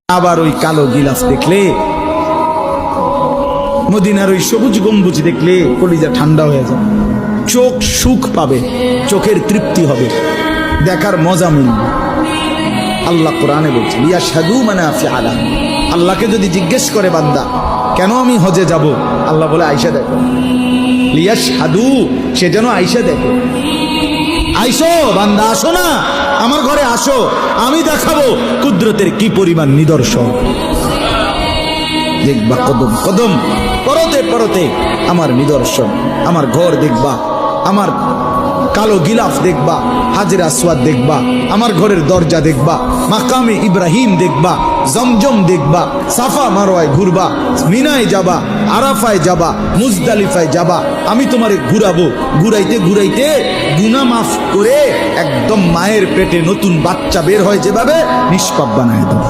আবার ওই কালো গিলাফ দেখলে, মদিনার ওই সবুজ গম্বুজ দেখলে কলিজা ঠান্ডা হয়ে যাবে, চোখ সুখ পাবে, চোখের তৃপ্তি হবে, দেখার মজা মিলবে। আল্লাহ কোরআনে বলছে ইয়াশহাদু মানাফিআ লাহুম। আল্লাহকে যদি জিজ্ঞেস করে বান্দা কেন আমি হজে যাব, আল্লাহ বলে আয়েশা দেখো, লিয়াশহাদু, সে যেন আয়েশা দেখে। আইসো বান্দা, আসো না আমার ঘরে, আসো, আমি দেখাবো কুদরতের কি পরিমাণ নিদর্শন। দেখবা কদম কদম পরতে পরতে আমার নিদর্শন, আমার ঘর দেখবা, আমার কালো গিলাফ দেখবা, হাজরে আসওয়াদ দেখবা, আমার ঘরের দরজা দেখবা, মাকামে ইব্রাহিম দেখবা, জমজম দেখবা, সাফা মারওয়ায় ঘুরবা, মিনায় যাবা, আরাফায় যাবা, মুজদালিফায় যাবা, আমি তোমারে ঘুরাবো, ঘুরাইতে ঘুরাইতে গুনাহ মাফ করে একদম মায়ের পেটে নতুন বাচ্চা বের হয় যেভাবে, নিষ্পাপ বানায় দেবো।